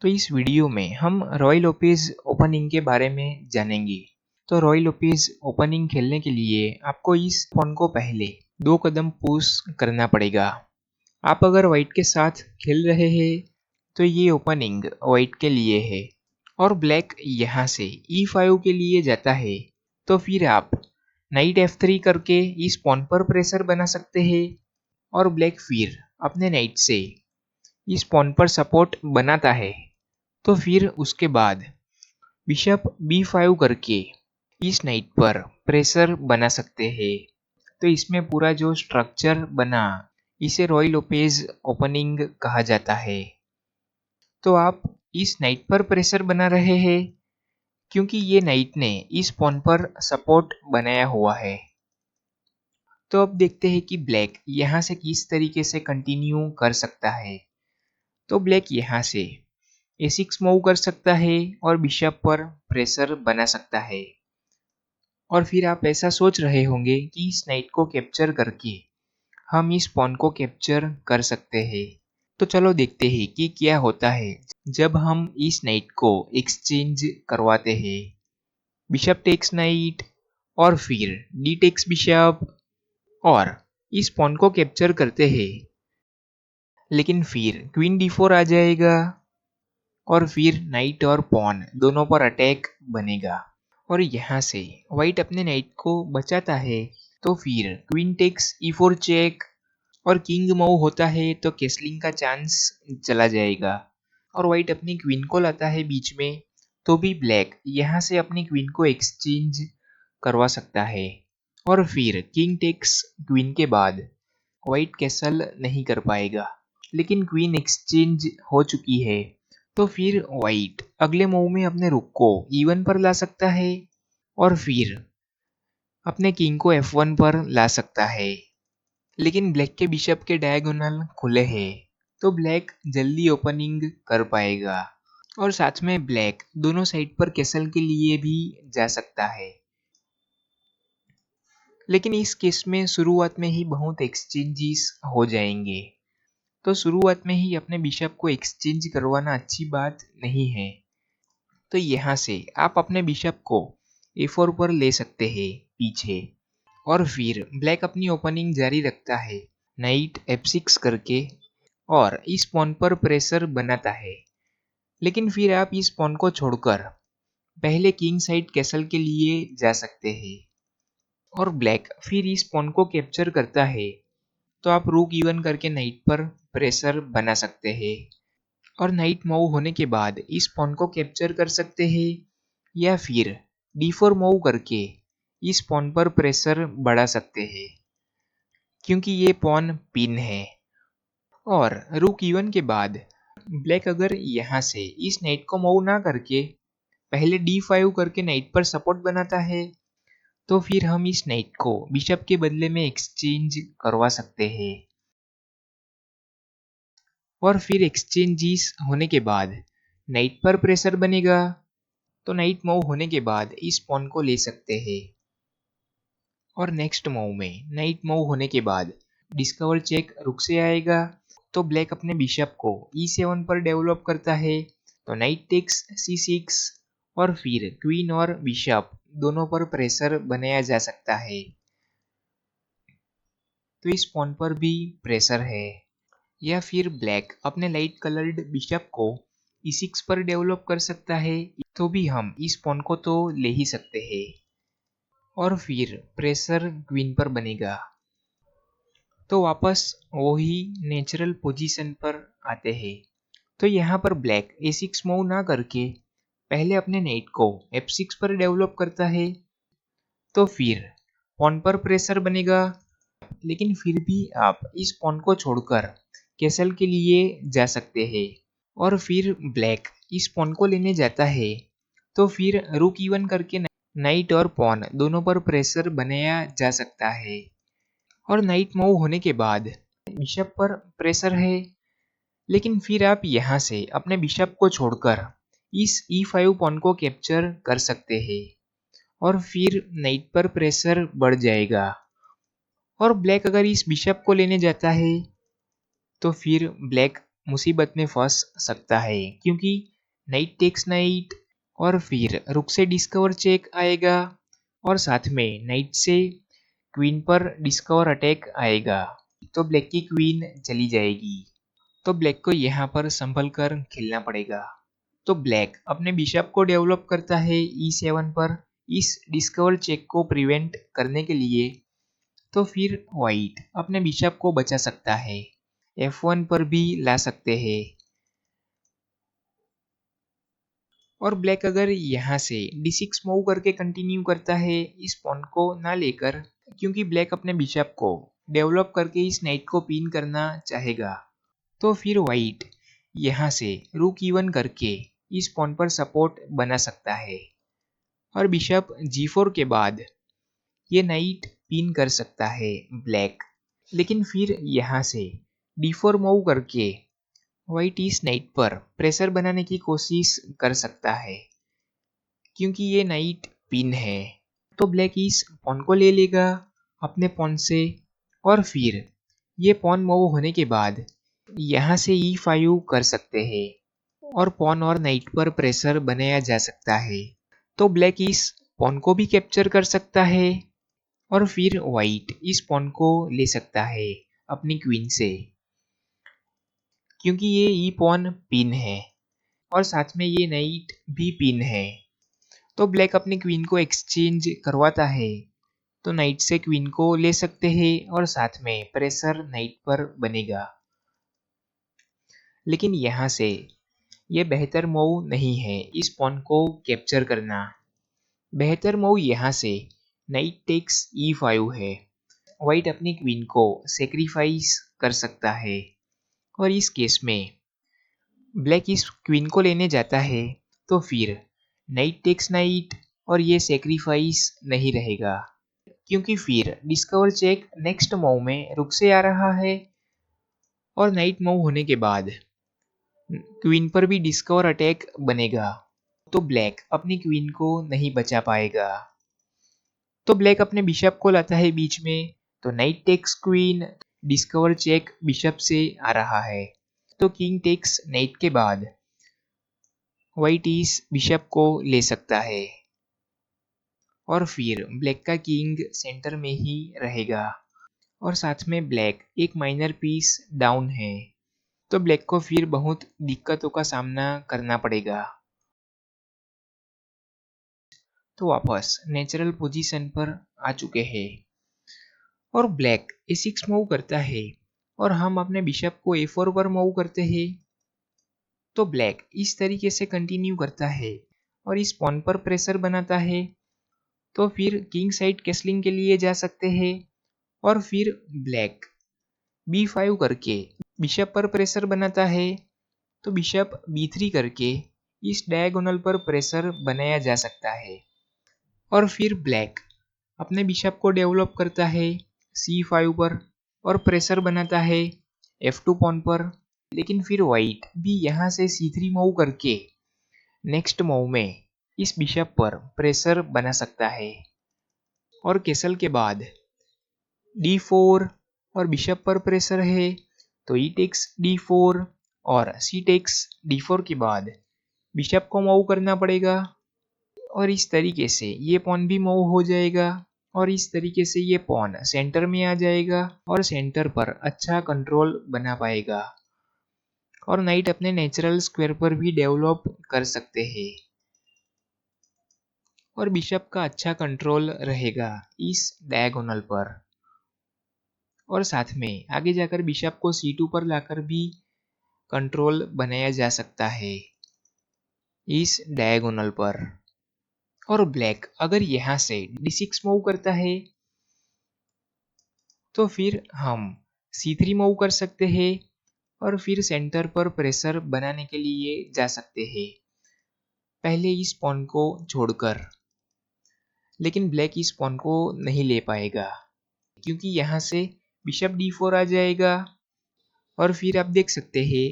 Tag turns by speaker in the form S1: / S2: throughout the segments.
S1: तो इस वीडियो में हम रॉय लोपेज ओपनिंग के बारे में जानेंगे। तो रॉय लोपेज ओपनिंग खेलने के लिए आपको इस पॉन को पहले 2 कदम पुश करना पड़ेगा। आप अगर वाइट के साथ खेल रहे हैं तो ये ओपनिंग वाइट के लिए है और ब्लैक यहाँ से E5 के लिए जाता है तो फिर आप नाइट F3 करके इस पॉन पर प्रेशर बना सकते हैं और ब्लैक फिर अपने नाइट से इस पॉन पर सपोर्ट बनाता है। तो फिर उसके बाद बिशप B5 करके इस नाइट पर प्रेशर बना सकते हैं। तो इसमें पूरा जो स्ट्रक्चर बना इसे रॉय लोपेज ओपनिंग कहा जाता है। तो आप इस नाइट पर प्रेशर बना रहे हैं क्योंकि ये नाइट ने इस पॉन पर सपोर्ट बनाया हुआ है। तो अब देखते हैं कि ब्लैक यहाँ से किस तरीके से कंटिन्यू कर सकता है। तो ब्लैक यहाँ से A6 मूव कर सकता है और बिशप पर प्रेशर बना सकता है। और फिर आप ऐसा सोच रहे होंगे कि इस नाइट को कैप्चर करके हम इस पॉन को कैप्चर कर सकते हैं। तो चलो देखते हैं कि क्या होता है जब हम इस नाइट को एक्सचेंज करवाते हैं। बिशप टेक्स नाइट और फिर डी टेक्स बिशप और इस पॉन को कैप्चर करते हैं, लेकिन फिर क्वीन D4 आ जाएगा और फिर नाइट और पॉन दोनों पर अटैक बनेगा और यहाँ से वाइट अपने नाइट को बचाता है। तो फिर क्वीन टेक्स E4 चेक और किंग मूव होता है तो कैसलिंग का चांस चला जाएगा और वाइट अपनी क्वीन को लाता है बीच में। तो भी ब्लैक यहाँ से अपनी क्वीन को एक्सचेंज करवा सकता है और फिर किंग टेक्स क्वीन के बाद वाइट कैसल नहीं कर पाएगा, लेकिन क्वीन एक्सचेंज हो चुकी है। तो फिर वाइट अगले मूव में अपने रुक को E1 पर ला सकता है और फिर अपने किंग को F1 पर ला सकता है, लेकिन ब्लैक के बिशप के डायगोनल खुले हैं तो ब्लैक जल्दी ओपनिंग कर पाएगा और साथ में ब्लैक दोनों साइड पर कैसल के लिए भी जा सकता है। लेकिन इस केस में शुरुआत में ही बहुत एक्सचेंजेस हो जाएंगे, तो शुरुआत में ही अपने बिशप को एक्सचेंज करवाना अच्छी बात नहीं है। तो यहाँ से आप अपने बिशप को A4 पर ले सकते हैं पीछे और फिर ब्लैक अपनी ओपनिंग जारी रखता है नाइट F6 करके और इस पॉन पर प्रेशर बनाता है। लेकिन फिर आप इस पॉन को छोड़कर पहले किंग साइड कैसल के लिए जा सकते हैं और ब्लैक फिर इस पॉन को कैप्चर करता है तो आप रूक E1 करके नाइट पर प्रेशर बना सकते हैं और नाइट मूव होने के बाद इस पॉन को कैप्चर कर सकते हैं या फिर D4 मूव करके इस पॉन पर प्रेशर बढ़ा सकते हैं क्योंकि ये पॉन पिन है। और रूक E1 के बाद ब्लैक अगर यहाँ से इस नाइट को मूव ना करके पहले D5 करके नाइट पर सपोर्ट बनाता है तो फिर हम इस नाइट को बिशप के बदले में एक्सचेंज करवा सकते हैं और फिर एक्सचेंजेस होने के बाद नाइट पर प्रेशर बनेगा तो नाइट मूव होने के बाद इस पॉन को ले सकते हैं और नेक्स्ट मूव में नाइट मूव होने के बाद डिस्कवर चेक रुक से आएगा तो ब्लैक अपने बिशप को E7 पर डेवलप करता है तो नाइट टेक्स C6 और फिर क्वीन और बिशप दोनों पर प्रेशर बनाया जा सकता है। तो इस पॉन पर भी प्रेशर है या फिर ब्लैक अपने लाइट कलर्ड बिशप को E6 पर डेवलप कर सकता है तो भी हम इस पॉन को तो ले ही सकते हैं और फिर प्रेशर क्वीन पर बनेगा। तो वापस वही नेचुरल पोजीशन पर आते हैं। तो यहाँ पर ब्लैक A6 मूव ना करके पहले अपने नाइट को F6 पर डेवलप करता है तो फिर पॉन पर प्रेशर बनेगा, लेकिन फिर भी आप इस पॉन को छोड़कर कैसल के लिए जा सकते हैं और फिर ब्लैक इस पॉन को लेने जाता है तो फिर रूक E1 करके नाइट और पॉन दोनों पर प्रेशर बनाया जा सकता है और नाइट मूव होने के बाद बिशप पर प्रेशर है, लेकिन फिर आप यहाँ से अपने बिशप को छोड़कर इस E5 पॉन को कैप्चर कर सकते हैं और फिर नाइट पर प्रेशर बढ़ जाएगा और ब्लैक अगर इस बिशप को लेने जाता है तो फिर ब्लैक मुसीबत में फंस सकता है क्योंकि नाइट टेक्स नाइट, और फिर रुक से डिस्कवर चेक आएगा, और साथ में नाइट से क्वीन पर डिस्कवर अटैक आएगा। तो ब्लैक की क्वीन चली जाएगी। तो ब्लैक को यहाँ पर संभल कर खेलना पड़ेगा। तो ब्लैक अपने बिशप को डेवलप करता है E7 पर इस डिस्कवर चेक को प्रिवेंट करने के लिए। तो फिर व्हाइट अपने बिशप को बचा सकता है, F1 पर भी ला सकते हैं। और ब्लैक अगर यहाँ से D6 मूव करके कंटिन्यू करता है इस पॉन को ना लेकर, क्योंकि ब्लैक अपने बिशप को डेवलप करके इस नाइट को पिन करना चाहेगा। तो फिर व्हाइट यहाँ से रूक E1 करके इस पॉन पर सपोर्ट बना सकता है, और बिशप G4 के बाद ये नाइट पिन कर सकता है ब्लैक। लेकिन फिर यहाँ से D4 मूव करके व्हाइट इस नाइट पर प्रेशर बनाने की कोशिश कर सकता है, क्योंकि ये नाइट पिन है। तो ब्लैक इस पॉन को ले लेगा अपने पॉन से, और फिर ये पॉन मूव होने के बाद यहाँ से E5 कर सकते हैं, और पॉन और नाइट पर प्रेशर बनाया जा सकता है। तो ब्लैक इस पॉन को भी कैप्चर कर सकता है, और फिर व्हाइट इस पॉन को ले सकता है अपनी क्वीन से, क्योंकि ये ई पॉन पिन है और साथ में ये नाइट भी पिन है। तो ब्लैक अपनी क्वीन को एक्सचेंज करवाता है, तो नाइट से क्वीन को ले सकते हैं और साथ में प्रेशर नाइट पर बनेगा। लेकिन यहाँ से ये बेहतर मूव नहीं है इस पॉन को कैप्चर करना। बेहतर मूव यहाँ से नाइट टेक्स E5 है। व्हाइट अपनी क्वीन को सेक्रीफाइस कर सकता है, और इस केस में ब्लैक इस क्वीन को लेने जाता है, तो फिर नाइट टेक्स नाइट, और ये सेक्रीफाइस नहीं रहेगा, क्योंकि फिर डिस्कवर चेक नेक्स्ट मूव में रुक से आ रहा है, और नाइट मूव होने के बाद क्वीन पर भी डिस्कवर अटैक बनेगा। तो ब्लैक अपनी क्वीन को नहीं बचा पाएगा। तो ब्लैक अपने बिशप को लाता है बीच में, तो knight takes queen, discover check bishop से आ रहा है। तो किंग टेक्स नाइट के बाद व्हाइट इस बिशप को ले सकता है, और फिर ब्लैक का किंग सेंटर में ही रहेगा, और साथ में ब्लैक एक माइनर पीस डाउन है। तो ब्लैक को फिर बहुत दिक्कतों का सामना करना पड़ेगा। तो वापस नेचुरल पोजीशन पर आ चुके हैं, और ब्लैक A6 मूव करता है, और हम अपने बिशप को A4 पर मूव करते हैं। तो ब्लैक इस तरीके से कंटिन्यू करता है और इस पॉन पर प्रेशर बनाता है। तो फिर किंग साइड कैसलिंग के लिए जा सकते हैं, और फिर ब्लैक B5 करके बिशप पर प्रेशर बनाता है। तो बिशप B3 करके इस डायगोनल पर प्रेशर बनाया जा सकता है, और फिर ब्लैक अपने बिशप को डेवलप करता है C5 पर और प्रेशर बनाता है F2 पॉन पर। लेकिन फिर व्हाइट भी यहाँ से C3 मूव करके नेक्स्ट मूव में इस बिशप पर प्रेशर बना सकता है, और कैसल के बाद D4 और बिशप पर प्रेशर है, तो E टेक्स D4 और C टेक्स D4 के बाद बिशप को मूव करना पड़ेगा, और इस तरीके से ये पॉन भी मूव हो जाएगा, और इस तरीके से ये पॉन सेंटर में आ जाएगा और सेंटर पर अच्छा कंट्रोल बना पाएगा, और नाइट अपने नेचुरल स्क्वायर पर भी डेवलप कर सकते हैं, और बिशप का अच्छा कंट्रोल रहेगा इस डायगोनल पर, और साथ में आगे जाकर बिशप को C2 पर लाकर भी कंट्रोल बनाया जा सकता है इस डायगोनल पर। और ब्लैक अगर यहाँ से D6 मूव करता है, तो फिर हम C3 मूव कर सकते हैं, और फिर सेंटर पर प्रेशर बनाने के लिए जा सकते हैं पहले इस पॉन को छोड़कर। लेकिन ब्लैक इस पॉन को नहीं ले पाएगा, क्योंकि यहाँ से बिशप D4 आ जाएगा, और फिर आप देख सकते हैं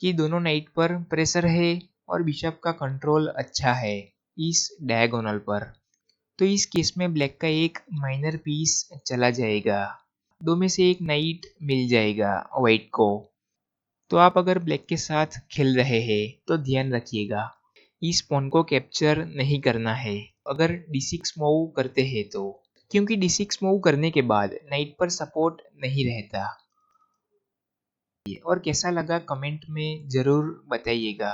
S1: कि दोनों नाइट पर प्रेशर है और बिशप का कंट्रोल अच्छा है इस डायगोनल पर। तो इस केस में ब्लैक का एक माइनर पीस चला जाएगा, दो में से एक नाइट मिल जाएगा व्हाइट को। तो आप अगर ब्लैक के साथ खेल रहे हैं तो ध्यान रखिएगा, इस पॉन को कैप्चर नहीं करना है अगर d6 मूव करते हैं तो, क्योंकि d6 मूव करने के बाद नाइट पर सपोर्ट नहीं रहता। और कैसा लगा कमेंट में ज़रूर बताइएगा।